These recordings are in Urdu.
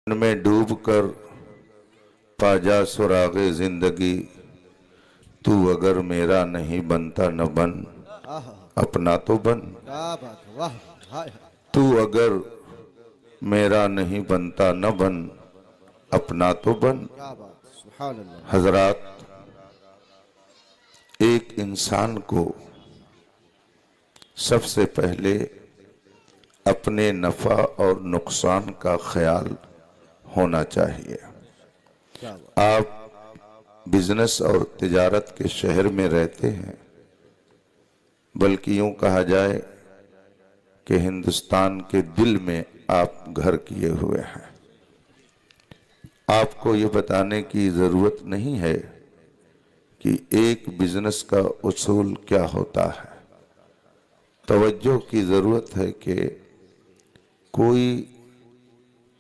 میں ڈوب کر پاجا سراغ زندگی، تو اگر میرا نہیں بنتا نہ بن، اپنا تو بن۔ تو اگر میرا نہیں بنتا نہ بن، اپنا تو بن۔ حضرات، ایک انسان کو سب سے پہلے اپنے نفع اور نقصان کا خیال ہونا چاہیے۔ آپ بزنس اور تجارت کے شہر میں رہتے ہیں، بلکہ یوں کہا جائے کہ ہندوستان کے دل میں آپ گھر کیے ہوئے ہیں۔ آپ کو یہ بتانے کی ضرورت نہیں ہے کہ ایک بزنس کا اصول کیا ہوتا ہے۔ توجہ کی ضرورت ہے کہ کوئی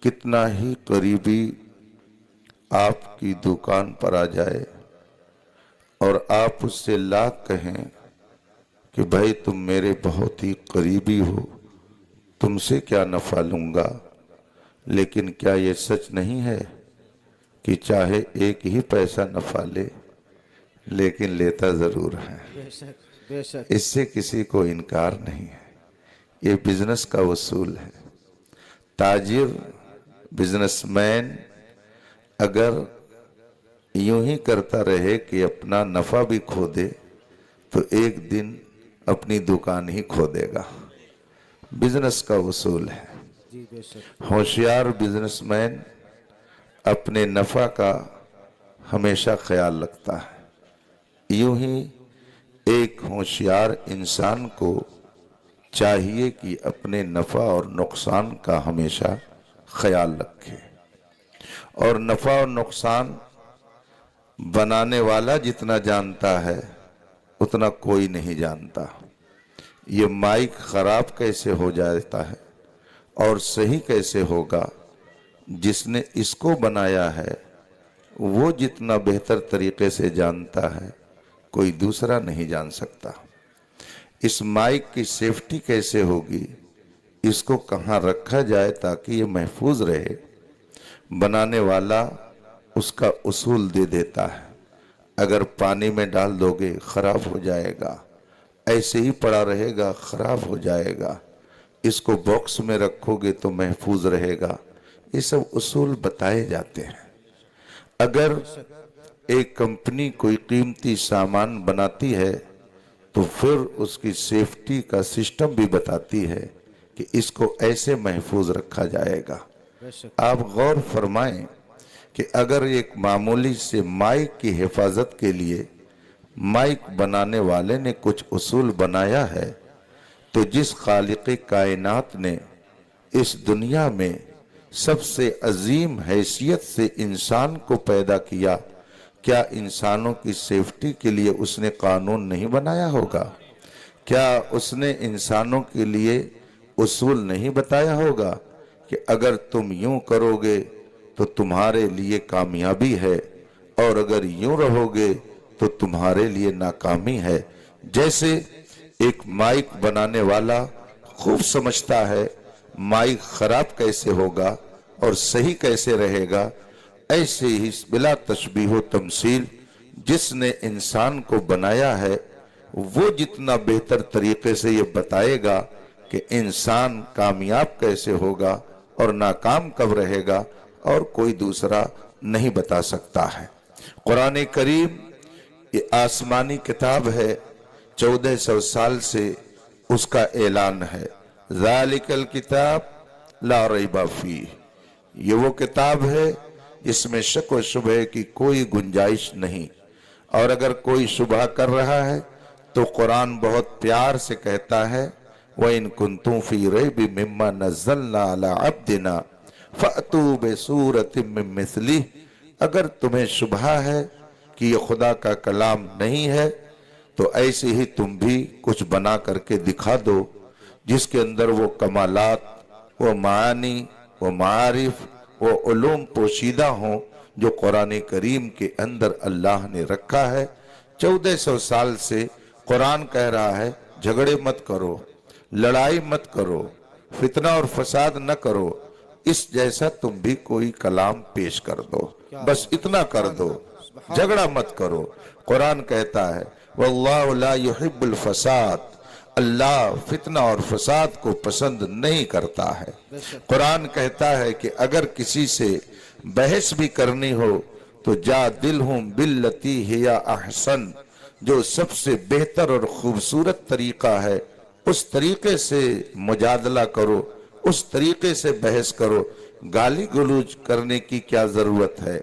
کتنا ہی قریبی آپ کی دکان پر آ جائے اور آپ اس سے لاکھ کہیں کہ بھائی تم میرے بہت ہی قریبی ہو، تم سے کیا نفع لوں گا، لیکن کیا یہ سچ نہیں ہے کہ چاہے ایک ہی پیسہ نفع لے لیکن لیتا ضرور ہے؟ اس سے کسی کو انکار نہیں ہے۔ یہ بزنس کا اصول ہے۔ تاجر، بزنس مین اگر یوں ہی کرتا رہے کہ اپنا نفع بھی کھو دے تو ایک دن اپنی دکان ہی کھو دے گا۔ بزنس کا اصول ہے۔ ہوشیار بزنس مین اپنے نفع کا ہمیشہ خیال رکھتا ہے۔ یوں ہی ایک ہوشیار انسان کو چاہیے کہ اپنے نفع اور نقصان کا ہمیشہ خیال رکھے، اور نفع اور نقصان بنانے والا جتنا جانتا ہے اتنا کوئی نہیں جانتا۔ یہ مائک خراب کیسے ہو جاتا ہے اور صحیح کیسے ہوگا، جس نے اس کو بنایا ہے وہ جتنا بہتر طریقے سے جانتا ہے کوئی دوسرا نہیں جان سکتا۔ اس مائک کی سیفٹی کیسے ہوگی، اس کو کہاں رکھا جائے تاکہ یہ محفوظ رہے، بنانے والا اس کا اصول دے دیتا ہے۔ اگر پانی میں ڈال دو گے خراب ہو جائے گا، ایسے ہی پڑا رہے گا خراب ہو جائے گا، اس کو باکس میں رکھو گے تو محفوظ رہے گا۔ یہ سب اصول بتائے جاتے ہیں۔ اگر ایک کمپنی کوئی قیمتی سامان بناتی ہے تو پھر اس کی سیفٹی کا سسٹم بھی بتاتی ہے کہ اس کو ایسے محفوظ رکھا جائے گا۔ آپ غور فرمائیں کہ اگر ایک معمولی سے مائک کی حفاظت کے لیے مائک بنانے والے نے کچھ اصول بنایا ہے، تو جس خالق کائنات نے اس دنیا میں سب سے عظیم حیثیت سے انسان کو پیدا کیا، کیا انسانوں کی سیفٹی کے لیے اس نے قانون نہیں بنایا ہوگا؟ کیا اس نے انسانوں کے لیے اصول نہیں بتایا ہوگا کہ اگر تم یوں کرو گے تو تمہارے لیے کامیابی ہے، اور اگر یوں رہو گے تو تمہارے لیے ناکامی ہے؟ جیسے ایک مائک بنانے والا خوب سمجھتا ہے مائک خراب کیسے ہوگا اور صحیح کیسے رہے گا، ایسے ہی بلا تشبیہ و تمثیل جس نے انسان کو بنایا ہے وہ جتنا بہتر طریقے سے یہ بتائے گا کہ انسان کامیاب کیسے ہوگا اور ناکام کب رہے گا، اور کوئی دوسرا نہیں بتا سکتا ہے۔ قرآن کریم یہ آسمانی کتاب ہے، 1400 سال سے اس کا اعلان ہے، ذالک الکتاب لا ریب فیہ، یہ وہ کتاب ہے جس میں شک و شبہ کی کوئی گنجائش نہیں۔ اور اگر کوئی شبہ کر رہا ہے تو قرآن بہت پیار سے کہتا ہے وَإِن كُنتُمْ فِي رَيْبٍ مِّمَّا نَزَّلْنَا عَلَىٰ عَبْدِنَا فَأْتُوا بِسُورَةٍ مِّن مِّثْلِهِ، اگر تمہیں شبہ ہے کہ یہ خدا کا کلام نہیں ہے تو ایسے ہی تم بھی کچھ بنا کر کے دکھا دو جس کے اندر وہ کمالات، وہ معانی، وہ معارف، وہ علوم پوشیدہ ہوں جو قرآن کریم کے اندر اللہ نے رکھا ہے۔ 1400 سال سے قرآن کہہ رہا ہے جھگڑے مت کرو، لڑائی مت کرو، فتنہ اور فساد نہ کرو، اس جیسا تم بھی کوئی کلام پیش کر دو، بس اتنا کر دو، جھگڑا مت کرو۔ قرآن کہتا ہے واللہ لا يحب الفساد، اللہ فتنہ اور فساد کو پسند نہیں کرتا ہے۔ قرآن کہتا ہے کہ اگر کسی سے بحث بھی کرنی ہو تو جادلہم باللتی ہی احسن، جو سب سے بہتر اور خوبصورت طریقہ ہے اس طریقے سے مجادلہ کرو، اس طریقے سے بحث کرو۔ گالی گلوچ کرنے کی کیا ضرورت ہے؟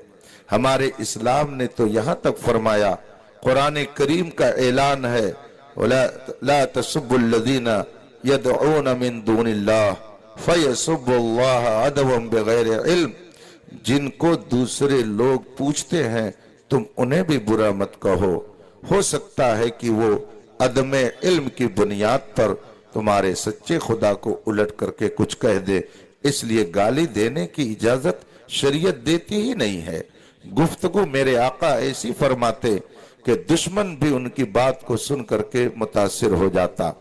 ہمارے اسلام نے تو یہاں تک فرمایا، قرآن کریم کا اعلان ہے لا تسبوا الذین یدعون من دون اللہ فیسبوا اللہ عدوا بغیر علم، جن کو دوسرے لوگ پوچھتے ہیں تم انہیں بھی برا مت کہو، ہو سکتا ہے کہ وہ عدم علم کی بنیاد پر تمہارے سچے خدا کو الٹ کر کے کچھ کہہ دے، اس لیے گالی دینے کی اجازت شریعت دیتی ہی نہیں ہے۔ گفتگو میرے آقا ایسی فرماتے کہ دشمن بھی ان کی بات کو سن کر کے متاثر ہو جاتا،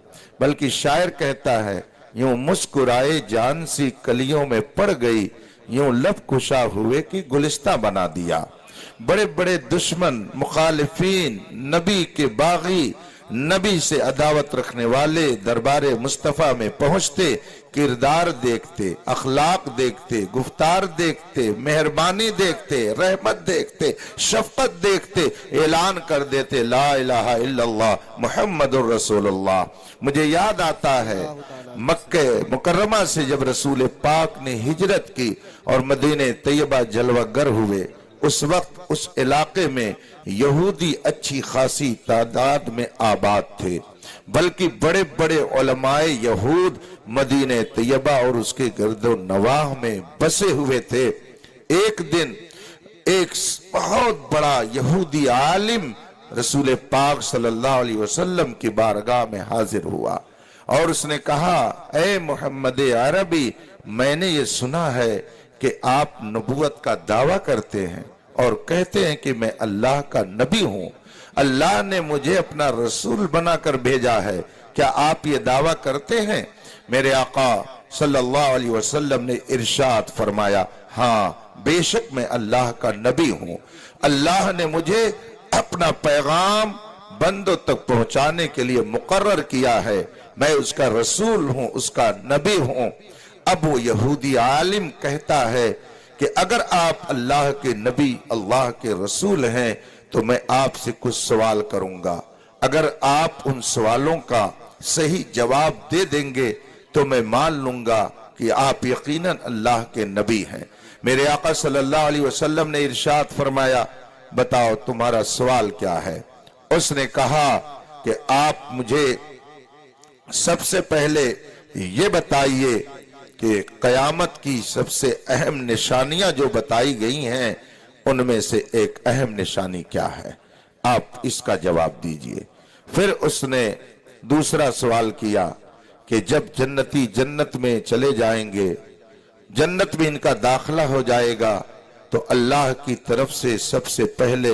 بلکہ شاعر کہتا ہے یوں مسکرائے جان سی کلیوں میں پڑ گئی، یوں لب کشا ہوئے کی گلستہ بنا دیا۔ بڑے بڑے دشمن، مخالفین، نبی کے باغی، نبی سے عداوت رکھنے والے دربار مصطفیٰ میں پہنچتے، کردار دیکھتے، اخلاق دیکھتے، گفتار دیکھتے، مہربانی دیکھتے، رحمت دیکھتے، شفقت دیکھتے، اعلان کر دیتے لا الہ الا اللہ محمد الرسول اللہ۔ مجھے یاد آتا ہے مکہ مکرمہ سے جب رسول پاک نے ہجرت کی اور مدینہ طیبہ جلوہ گر ہوئے، اس وقت اس علاقے میں یہودی اچھی خاصی تعداد میں آباد تھے، بلکہ بڑے بڑے علماء یہود مدینہ طیبہ اور اس کے گرد و نواح میں بسے ہوئے تھے۔ ایک دن ایک بہت بڑا یہودی عالم رسول پاک صلی اللہ علیہ وسلم کی بارگاہ میں حاضر ہوا اور اس نے کہا اے محمد عربی، میں نے یہ سنا ہے کہ آپ نبوت کا دعویٰ کرتے ہیں اور کہتے ہیں کہ میں اللہ کا نبی ہوں، اللہ نے مجھے اپنا رسول بنا کر بھیجا ہے، کیا آپ یہ دعویٰ کرتے ہیں؟ میرے آقا صلی اللہ علیہ وسلم نے ارشاد فرمایا ہاں بے شک میں اللہ کا نبی ہوں، اللہ نے مجھے اپنا پیغام بندوں تک پہنچانے کے لیے مقرر کیا ہے، میں اس کا رسول ہوں، اس کا نبی ہوں۔ اب وہ یہودی عالم کہتا ہے کہ اگر آپ اللہ کے نبی، اللہ کے رسول ہیں تو میں آپ سے کچھ سوال کروں گا، اگر آپ ان سوالوں کا صحیح جواب دے دیں گے تو میں مان لوں گا کہ آپ یقیناً اللہ کے نبی ہیں۔ میرے آقا صلی اللہ علیہ وسلم نے ارشاد فرمایا بتاؤ تمہارا سوال کیا ہے؟ اس نے کہا کہ آپ مجھے سب سے پہلے یہ بتائیے کہ قیامت کی سب سے اہم نشانیاں جو بتائی گئی ہیں ان میں سے ایک اہم نشانی کیا ہے، آپ اس کا جواب دیجئے۔ پھر اس نے دوسرا سوال کیا کہ جب جنتی جنت میں چلے جائیں گے، جنت میں ان کا داخلہ ہو جائے گا تو اللہ کی طرف سے سب سے پہلے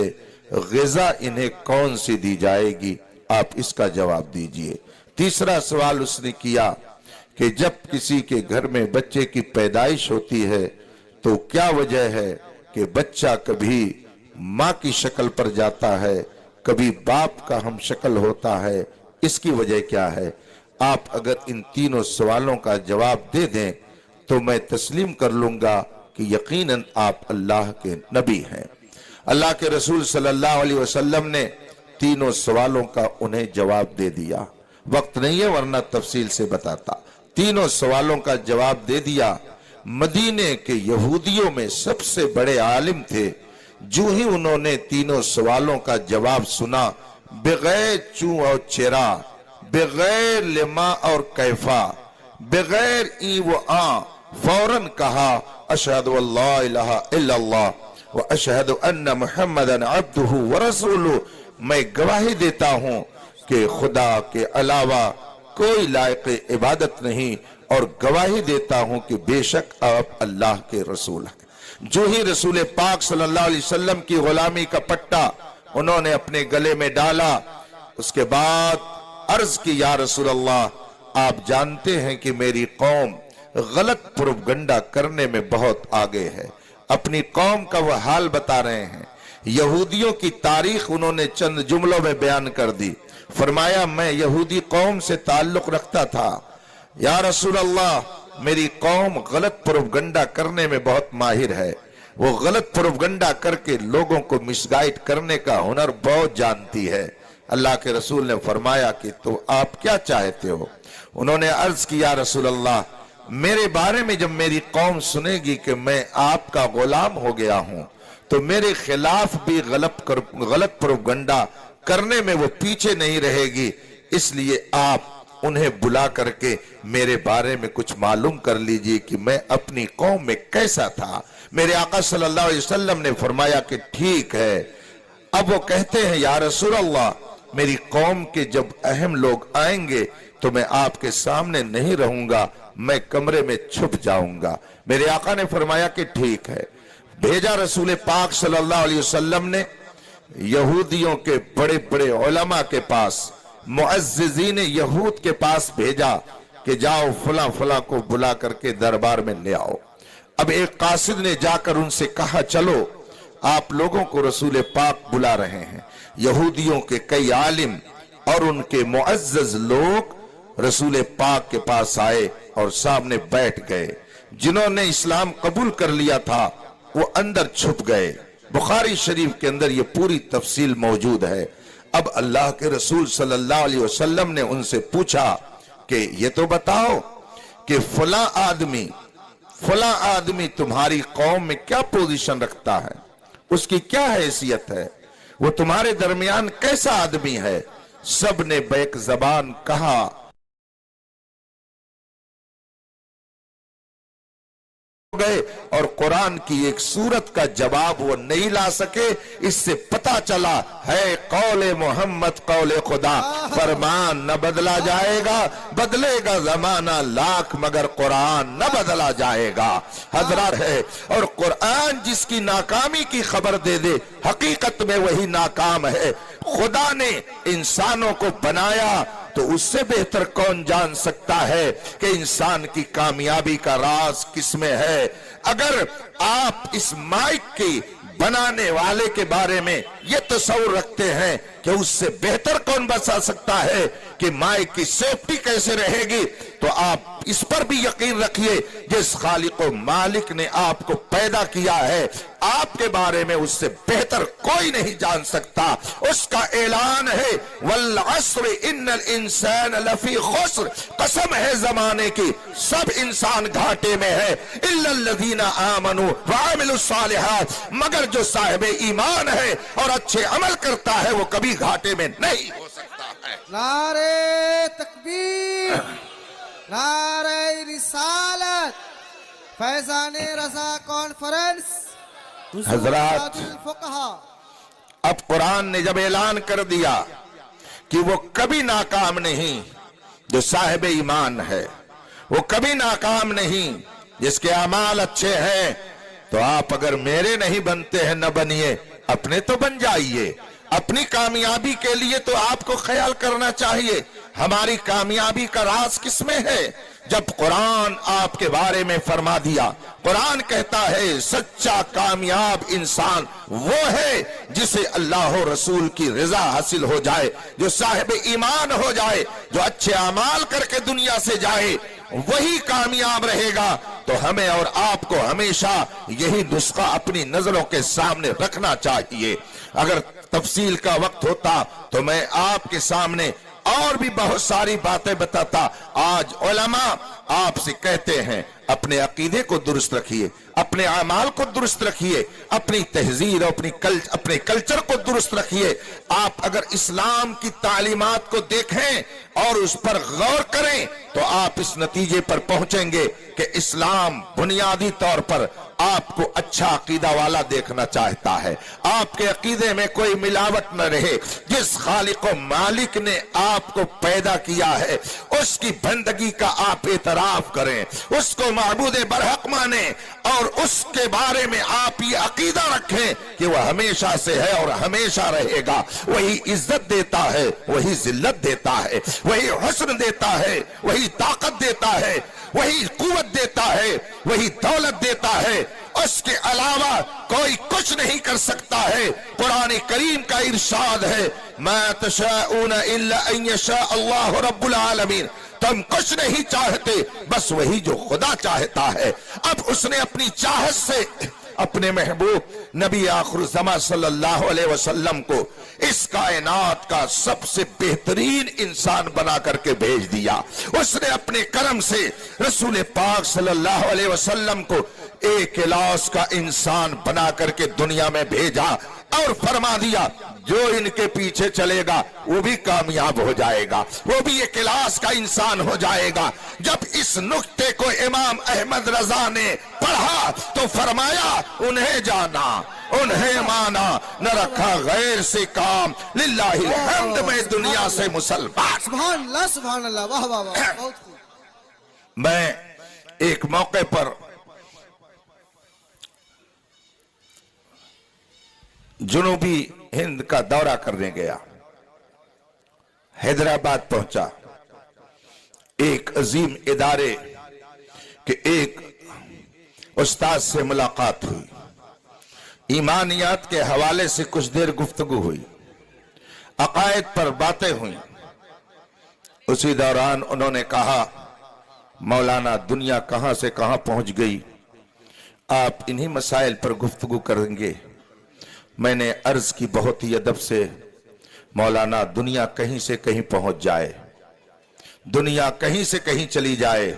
غذا انہیں کون سی دی جائے گی، آپ اس کا جواب دیجئے۔ تیسرا سوال اس نے کیا کہ جب کسی کے گھر میں بچے کی پیدائش ہوتی ہے تو کیا وجہ ہے کہ بچہ کبھی ماں کی شکل پر جاتا ہے، کبھی باپ کا ہم شکل ہوتا ہے، اس کی وجہ کیا ہے؟ آپ اگر ان تینوں سوالوں کا جواب دے دیں تو میں تسلیم کر لوں گا کہ یقیناً آپ اللہ کے نبی ہیں۔ اللہ کے رسول صلی اللہ علیہ وسلم نے تینوں سوالوں کا انہیں جواب دے دیا، وقت نہیں ہے ورنہ تفصیل سے بتاتا۔ تینوں سوالوں کا جواب دے دیا۔ مدینے کے یہودیوں میں سب سے بڑے عالم تھے، جو ہی انہوں نے تینوں سوالوں کا جواب سنا، بغیر چوں اور چرا، بغیر لما اور کیفا، بغیر ای و آ، فوراً کہا اشہد اللہ الہ الا اللہ و اشہد ان محمدن عبدہ ورسولہ، میں گواہی دیتا ہوں کہ خدا کے علاوہ کوئی لائق عبادت نہیں، اور گواہی دیتا ہوں کہ بے شک آپ اللہ کے رسول ہیں۔ جو ہی رسول پاک صلی اللہ علیہ وسلم کی غلامی کا پٹا انہوں نے اپنے گلے میں ڈالا، اس کے بعد عرض کی یا رسول اللہ آپ جانتے ہیں کہ میری قوم غلط پروپگنڈا کرنے میں بہت آگے ہے۔ اپنی قوم کا وہ حال بتا رہے ہیں۔ یہودیوں کی تاریخ انہوں نے چند جملوں میں بیان کر دی۔ فرمایا میں یہودی قوم سے تعلق رکھتا تھا، یا رسول اللہ میری قوم غلط پروپگنڈا کرنے میں بہت ماہر ہے، وہ غلط پروپگنڈا کر کے لوگوں کو مسگائیڈ کرنے کا ہنر بہت جانتی ہے۔ اللہ کے رسول نے فرمایا کہ تو آپ کیا چاہتے ہو؟ انہوں نے عرض کیا رسول اللہ میرے بارے میں جب میری قوم سنے گی کہ میں آپ کا غلام ہو گیا ہوں تو میرے خلاف بھی غلط پروپگنڈا کرنے میں وہ پیچھے نہیں رہے گی، اس لیے آپ انہیں بلا کر کے میرے بارے میں کچھ معلوم کر لیجئے کہ میں اپنی قوم میں کیسا تھا۔ میرے آقا صلی اللہ علیہ وسلم نے فرمایا کہ ٹھیک ہے۔ اب وہ کہتے ہیں یا رسول اللہ میری قوم کے جب اہم لوگ آئیں گے تو میں آپ کے سامنے نہیں رہوں گا، میں کمرے میں چھپ جاؤں گا۔ میرے آقا نے فرمایا کہ ٹھیک ہے۔ بھیجا رسول پاک صلی اللہ علیہ وسلم نے یہودیوں کے بڑے بڑے علماء کے پاس، معززین یہود کے پاس بھیجا کہ جاؤ فلاں فلاں کو بلا کر کے دربار میں لے آؤ۔ اب ایک قاصد نے جا کر ان سے کہا چلو آپ لوگوں کو رسول پاک بلا رہے ہیں۔ یہودیوں کے کئی عالم اور ان کے معزز لوگ رسول پاک کے پاس آئے اور سامنے بیٹھ گئے۔ جنہوں نے اسلام قبول کر لیا تھا وہ اندر چھپ گئے۔ بخاری شریف کے اندر یہ پوری تفصیل موجود ہے۔ اب اللہ کے رسول صلی اللہ علیہ وسلم نے ان سے پوچھا کہ یہ تو بتاؤ کہ فلاں آدمی تمہاری قوم میں کیا پوزیشن رکھتا ہے، اس کی کیا حیثیت ہے، وہ تمہارے درمیان کیسا آدمی ہے؟ سب نے بیک زبان کہا گئے اور قرآن کی ایک سورت کا جواب وہ نہیں لا سکے۔ اس سے پتا چلا ہے قول محمد قول خدا، فرمان نہ بدلا جائے گا، بدلے گا زمانہ لاکھ مگر قرآن نہ بدلا جائے گا۔ حضرات ہے اور قرآن جس کی ناکامی کی خبر دے دے حقیقت میں وہی ناکام ہے۔ خدا نے انسانوں کو بنایا تو اس سے بہتر کون جان سکتا ہے کہ انسان کی کامیابی کا راز کس میں ہے؟ اگر آپ اس مائک کی بنانے والے کے بارے میں یہ تصور رکھتے ہیں کہ اس سے بہتر کون بتا سکتا ہے کہ مائک کی سیفٹی کیسے رہے گی، تو آپ اس پر بھی یقین رکھیے جس خالق و مالک نے آپ کو پیدا کیا ہے آپ کے بارے میں اس سے بہتر کوئی نہیں جان سکتا۔ اس کا اعلان ہے والعصر ان الانسان لفی خسر، قسم ہے زمانے کی سب انسان گھاٹے میں ہے، الا الذین آمنوا وعملوا الصالحات، مگر جو صاحب ایمان ہے اور اچھے عمل کرتا ہے وہ کبھی گھاٹے میں نہیں ہو سکتا ہے۔ نعرہ تکبیر، نعرہ رسالت، فیضان رضا کانفرنس، حضرات اب قرآن نے جب اعلان کر دیا کہ وہ کبھی ناکام نہیں جو صاحب ایمان ہے، وہ کبھی ناکام نہیں جس کے اعمال اچھے ہیں، تو آپ اگر میرے نہیں بنتے ہیں نہ بنیے، اپنے تو بن جائیے۔ اپنی کامیابی کے لیے تو آپ کو خیال کرنا چاہیے ہماری کامیابی کا راز کس میں ہے۔ جب قرآن آپ کے بارے میں فرما دیا، قرآن کہتا ہے سچا کامیاب انسان وہ ہے جسے اللہ و رسول کی رضا حاصل ہو جائے، جو صاحب ایمان ہو جائے، جو اچھے اعمال کر کے دنیا سے جائے، وہی کامیاب رہے گا۔ تو ہمیں اور آپ کو ہمیشہ یہی نسخہ اپنی نظروں کے سامنے رکھنا چاہیے۔ اگر تفصیل کا وقت ہوتا تو میں آپ کے سامنے اور بھی بہت ساری باتیں بتاتا۔ آج علماء آپ سے کہتے ہیں اپنے عقیدے کو درست رکھیے، اپنے اعمال کو درست رکھیے، اپنی تہذیب اور اپنے کلچر کو درست رکھیے۔ آپ اگر اسلام کی تعلیمات کو دیکھیں اور اس پر غور کریں تو آپ اس نتیجے پر پہنچیں گے کہ اسلام بنیادی طور پر آپ کو اچھا عقیدہ والا دیکھنا چاہتا ہے۔ آپ کے عقیدے میں کوئی ملاوٹ نہ رہے۔ جس خالق و مالک نے آپ کو پیدا کیا ہے اس کی بندگی کا آپ اعتراف کریں، اس کو معبود برحق مانیں اور اس کے بارے میں آپ یہ عقیدہ رکھیں کہ وہ ہمیشہ سے ہے اور ہمیشہ رہے گا۔ وہی عزت دیتا ہے، وہی ذلت دیتا ہے، وہی حسن دیتا ہے، وہی طاقت دیتا ہے۔ وہی قوت دیتا ہے، وہی دولت دیتا ہے، اس کے علاوہ کوئی کچھ نہیں کر سکتا ہے۔ قرآن کریم کا ارشاد ہے ما تشاءون الا ان یشاء اللہ رب العالمین، تم کچھ نہیں چاہتے بس وہی جو خدا چاہتا ہے۔ اب اس نے اپنی چاہت سے اپنے محبوب نبی آخر الزمان صلی اللہ علیہ وسلم کو اس کائنات کا سب سے بہترین انسان بنا کر کے بھیج دیا۔ اس نے اپنے کرم سے رسول پاک صلی اللہ علیہ وسلم کو ایک کلاس کا انسان بنا کر کے دنیا میں بھیجا اور فرما دیا جو ان کے پیچھے چلے گا وہ بھی کامیاب ہو جائے گا، وہ بھی ایک کلاس کا انسان ہو جائے گا۔ جب اس نقطے کو امام احمد رضا نے پڑھا تو فرمایا انہیں جانا انہیں مانا، نہ رکھا غیر سے کام، للہ الحمد میں دنیا سے مسلمان۔ سبحان اللہ، واہ واہ واہ، بہت خوب۔ میں ایک موقع پر جنوبی ہند کا دورہ کرنے گیا، حیدرآباد پہنچا، ایک عظیم ادارے کے ایک استاد سے ملاقات ہوئی، ایمانیات کے حوالے سے کچھ دیر گفتگو ہوئی، عقائد پر باتیں ہوئیں۔ اسی دوران انہوں نے کہا مولانا دنیا کہاں سے کہاں پہنچ گئی، آپ انہی مسائل پر گفتگو کریں گے۔ میں نے عرض کی بہت ہی ادب سے مولانا دنیا کہیں سے کہیں پہنچ جائے، دنیا کہیں سے کہیں چلی جائے،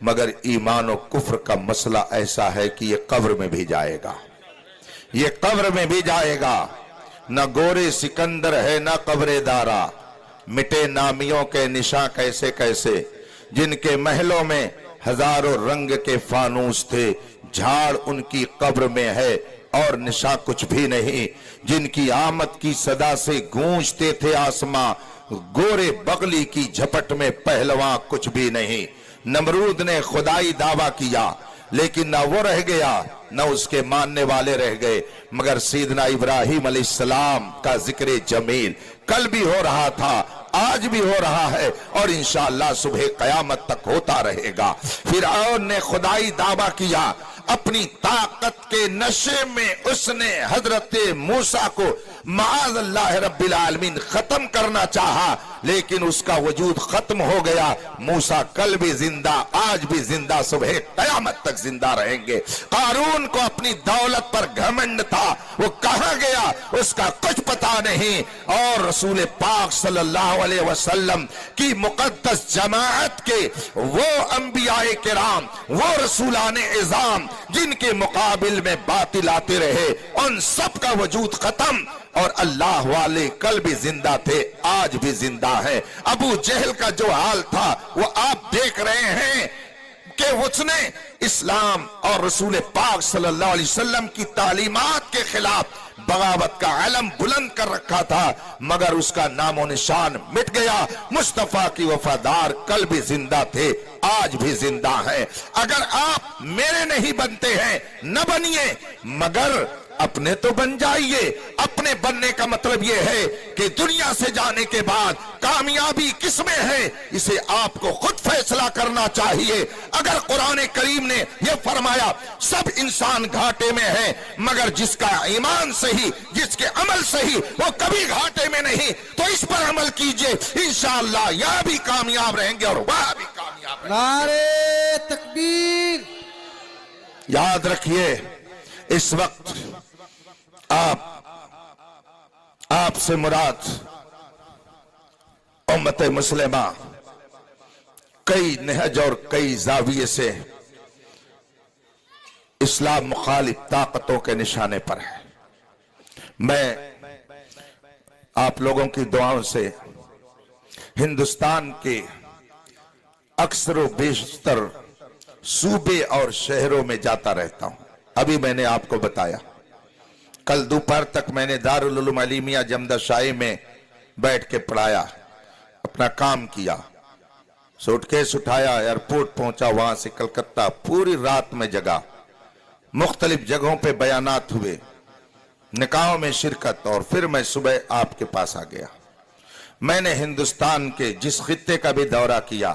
مگر ایمان و کفر کا مسئلہ ایسا ہے کہ یہ قبر میں بھی جائے گا، یہ قبر میں بھی جائے گا۔ نہ گورے سکندر ہے نہ قبر دارا، مٹے نامیوں کے نشاں کیسے کیسے، جن کے محلوں میں ہزاروں رنگ کے فانوس تھے، جھاڑ ان کی قبر میں ہے اور نشاں کچھ بھی نہیں، جن کی آمد کی صدا سے گونجتے تھے آسماں، گورے بغلی کی جھپٹ میں پہلواں کچھ بھی نہیں۔ نمرود نے خدائی دعویٰ کیا لیکن نہ وہ رہ گیا نہ اس کے ماننے والے رہ گئے، مگر سیدنا ابراہیم علیہ السلام کا ذکر جمیل کل بھی ہو رہا تھا، آج بھی ہو رہا ہے اور انشاءاللہ صبح قیامت تک ہوتا رہے گا۔ فرعون نے خدائی دعویٰ کیا، اپنی طاقت کے نشے میں اس نے حضرت موسیٰ کو معاذ اللہ رب العالمین ختم کرنا چاہا، لیکن اس کا وجود ختم ہو گیا۔ موسیٰ کل بھی زندہ، آج بھی زندہ، صبح قیامت تک زندہ رہیں گے۔ قارون کو اپنی دولت پر گھمنڈ تھا، وہ کہاں گیا اس کا کچھ پتا نہیں، اور رسول پاک صلی اللہ علیہ وسلم کی مقدس جماعت کے وہ انبیاء کرام، وہ رسولان اعظام جن کے مقابل میں باطل آتے رہے، ان سب کا وجود ختم، اور اللہ والے کل بھی زندہ تھے، آج بھی زندہ ہے۔ ابو جہل کا جو حال تھا وہ آپ دیکھ رہے ہیں کہ اس نے اسلام اور رسول پاک صلی اللہ علیہ وسلم کی تعلیمات کے خلاف بغاوت کا علم بلند کر رکھا تھا، مگر اس کا نام و نشان مٹ گیا۔ مصطفیٰ کی وفادار کل بھی زندہ تھے، آج بھی زندہ ہیں۔ اگر آپ میرے نہیں بنتے ہیں نہ بنیے، مگر اپنے تو بن جائیے۔ اپنے بننے کا مطلب یہ ہے کہ دنیا سے جانے کے بعد کامیابی کس میں ہے اسے آپ کو خود فیصلہ کرنا چاہیے۔ اگر قرآن کریم نے یہ فرمایا سب انسان گھاٹے میں ہے، مگر جس کا ایمان صحیح، جس کے عمل صحیح، وہ کبھی گھاٹے میں نہیں، تو اس پر عمل کیجئے، انشاءاللہ یہاں بھی کامیاب رہیں گے اور وہاں بھی کامیاب رہیں گے۔ نعرے تکبیر۔ یاد رکھیے اس وقت آپ سے مراد امت مسلمہ کئی نہج اور کئی زاویے سے اسلام مخالف طاقتوں کے نشانے پر ہے۔ میں آپ لوگوں کی دعاؤں سے ہندوستان کے اکثر و بیشتر صوبے اور شہروں میں جاتا رہتا ہوں۔ ابھی میں نے آپ کو بتایا، کل دوپہر تک میں نے دارالعلوم علیمیہ جمدہ شاہی میں بیٹھ کے پڑھایا، اپنا کام کیا، سوٹ کیس اٹھایا، ایئرپورٹ پہنچا، وہاں سے کلکتہ، پوری رات میں جگہ، مختلف جگہوں پہ بیانات ہوئے، نکاحوں میں شرکت، اور پھر میں صبح آپ کے پاس آ گیا۔ میں نے ہندوستان کے جس خطے کا بھی دورہ کیا،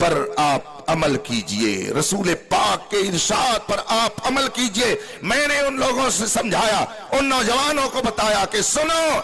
پر آپ عمل کیجئے، رسول پاک کے ارشاد پر آپ عمل کیجئے۔ میں نے ان لوگوں سے سمجھایا، ان نوجوانوں کو بتایا کہ سنو،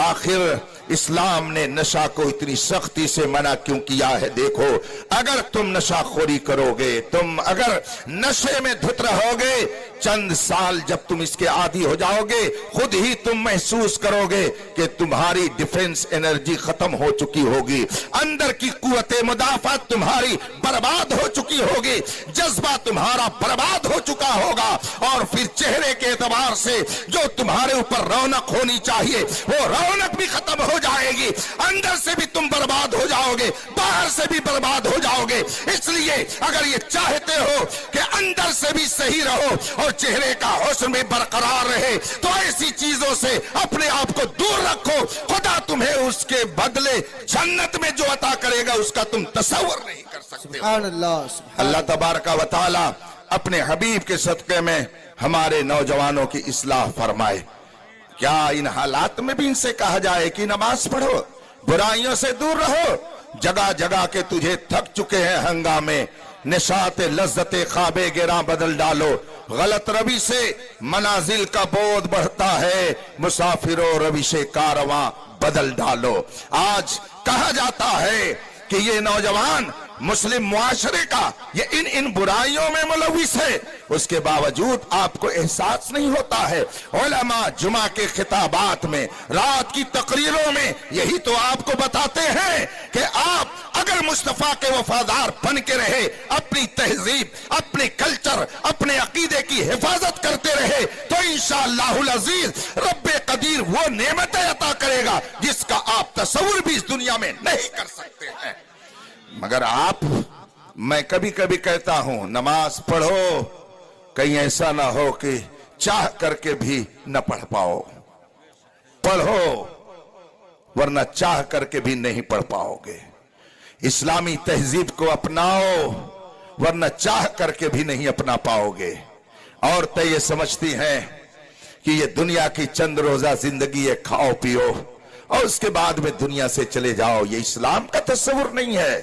آخر اسلام نے نشہ کو اتنی سختی سے منع کیوں کیا ہے؟ دیکھو، اگر تم نشہ خوری کرو گے، تم اگر نشے میں دھت رہو گے، چند سال جب تم اس کے عادی ہو جاؤ گے، خود ہی تم محسوس کرو گے کہ تمہاری ڈیفنس انرجی ختم ہو چکی ہوگی، اندر کی قوت مدافعت تمہاری برباد ہو چکی ہوگی، جذبہ تمہارا برباد ہو چکا ہوگا، اور پھر چہرے کے اعتبار سے جو تمہارے اوپر رونق ہونی چاہیے وہ رونق بھی ختم ہو جائے گی، اندر سے بھی تم برباد ہو جاؤ گے، باہر سے بھی برباد ہو جاؤ گے۔ اس لیے اگر یہ چاہتے ہو کہ اندر سے بھی صحیح رہو اور چہرے کا حسن بھی برقرار رہے، تو ایسی چیزوں سے اپنے آپ کو دور رکھو، خدا تمہیں اس کے بدلے جنت میں جو عطا کرے گا اس کا تم تصور نہیں کر سکتے ہو۔ سبحان اللہ، سبحان اللہ تبارک و تعالی اپنے حبیب کے صدقے میں ہمارے نوجوانوں کی اصلاح فرمائے۔ کیا ان حالات میں بھی ان سے کہا جائے کہ نماز پڑھو، برائیوں سے دور رہو؟ جگہ جگہ کے تجھے تھک چکے ہیں ہنگامے، نشاط لذت خواب گراں بدل ڈالو، غلط روی سے منازل کا بود بڑھتا ہے، مسافرو روش کارواں بدل ڈالو۔ آج کہا جاتا ہے کہ یہ نوجوان مسلم معاشرے کا یہ ان برائیوں میں ملوث ہے، اس کے باوجود آپ کو احساس نہیں ہوتا ہے۔ علماء جمعہ کے خطابات میں، رات کی تقریروں میں یہی تو آپ کو بتاتے ہیں کہ آپ اگر مصطفیٰ کے وفادار بن کے رہے، اپنی تہذیب، اپنے کلچر، اپنے عقیدے کی حفاظت کرتے رہے، تو انشاءاللہ العزیز رب قدیر وہ نعمتیں عطا کرے گا جس کا آپ تصور بھی اس دنیا میں نہیں کر سکتے ہیں۔ مگر آپ، میں کبھی کبھی کہتا ہوں نماز پڑھو، کہیں ایسا نہ ہو کہ چاہ کر کے بھی نہ پڑھ پاؤ، پڑھو ورنہ چاہ کر کے بھی نہیں پڑھ پاؤ گے، اسلامی تہذیب کو اپناؤ ورنہ چاہ کر کے بھی نہیں اپنا پاؤ گے۔ عورتیں یہ سمجھتی ہیں کہ یہ دنیا کی چند روزہ زندگی ہے، کھاؤ پیو اور اس کے بعد میں دنیا سے چلے جاؤ۔ یہ اسلام کا تصور نہیں ہے،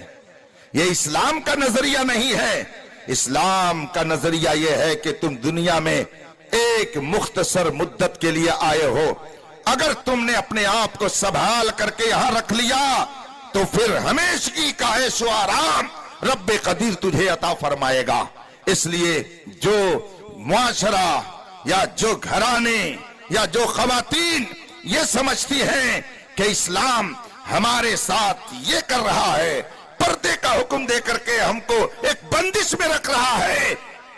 یہ اسلام کا نظریہ نہیں ہے۔ اسلام کا نظریہ یہ ہے کہ تم دنیا میں ایک مختصر مدت کے لیے آئے ہو، اگر تم نے اپنے آپ کو سنبھال کر کے یہاں رکھ لیا تو پھر ہمیشگی کا عیش و آرام رب قدیر تجھے عطا فرمائے گا۔ اس لیے جو معاشرہ یا جو گھرانے یا جو خواتین یہ سمجھتی ہیں کہ اسلام ہمارے ساتھ یہ کر رہا ہے، پردے کا حکم دے کر کے ہم کو ایک بندش میں رکھ رہا ہے،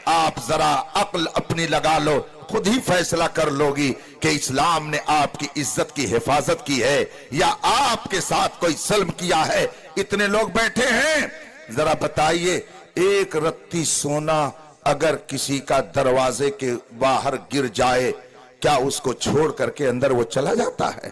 آپ ذرا عقل اپنی لگا لو، خود ہی فیصلہ کر لو گی کہ اسلام نے آپ کی عزت کی حفاظت کی ہے یا آپ کے ساتھ کوئی ظلم کیا ہے۔ اتنے لوگ بیٹھے ہیں، ذرا بتائیے ایک رتی سونا اگر کسی کا دروازے کے باہر گر جائے، کیا اس کو چھوڑ کر کے اندر وہ چلا جاتا ہے؟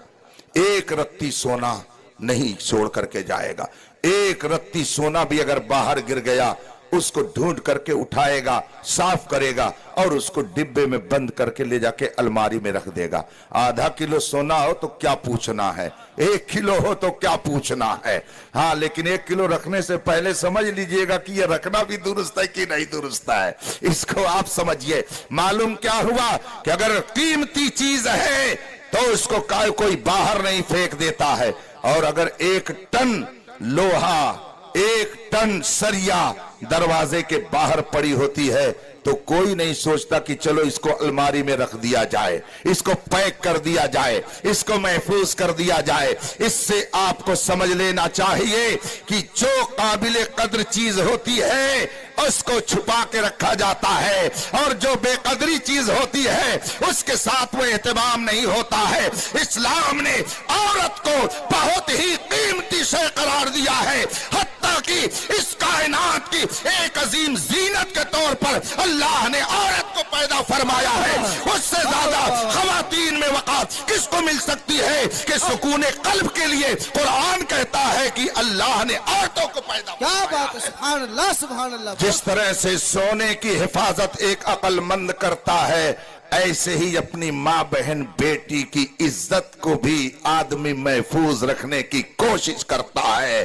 ایک رتی سونا نہیں چھوڑ کر کے جائے گا۔ ایک رتی سونا بھی اگر باہر گر گیا، اس کو ڈھونڈ کر کے اٹھائے گا، صاف کرے گا اور اس کو ڈبے میں بند کر کے لے جا کے الماری میں رکھ دے گا۔ آدھا کلو سونا ہو تو کیا پوچھنا ہے، 1 کلو ہو تو کیا پوچھنا ہے۔ ہاں، لیکن 1 کلو رکھنے سے پہلے سمجھ لیجئے گا کہ یہ رکھنا بھی درست ہے کہ نہیں درست ہے، اس کو آپ سمجھئے۔ معلوم کیا ہوا کہ اگر قیمتی چیز ہے تو اس کو کوئی باہر نہیں پھینک دیتا ہے، اور اگر 1 ٹن لوہا، 1 ٹن سریا دروازے کے باہر پڑی ہوتی ہے تو کوئی نہیں سوچتا کہ چلو اس کو الماری میں رکھ دیا جائے، اس کو پیک کر دیا جائے، اس کو محفوظ کر دیا جائے۔ اس سے آپ کو سمجھ لینا چاہیے کہ جو قابل قدر چیز ہوتی ہے اس کو چھپا کے رکھا جاتا ہے، اور جو بے قدری چیز ہوتی ہے اس کے ساتھ وہ اہتمام نہیں ہوتا ہے۔ اسلام نے عورت کو بہت ہی قیمتی شے قرار دیا ہے، حتیٰ کہ اس کائنات کی ایک عظیم زینت کے طور پر اللہ نے عورت کو پیدا فرمایا ہے۔ اس سے زیادہ خواتین میں وقت کس کو مل سکتی ہے کہ سکون قلب کے لیے قرآن کہتا ہے کہ اللہ نے عورتوں کو پیدا کیا فرمایا بات ہے، سبحان اللہ، سبحان اللہ۔ جس طرح سے سونے کی حفاظت ایک عقل مند کرتا ہے، ایسے ہی اپنی ماں بہن بیٹی کی عزت کو بھی آدمی محفوظ رکھنے کی کوشش کرتا ہے۔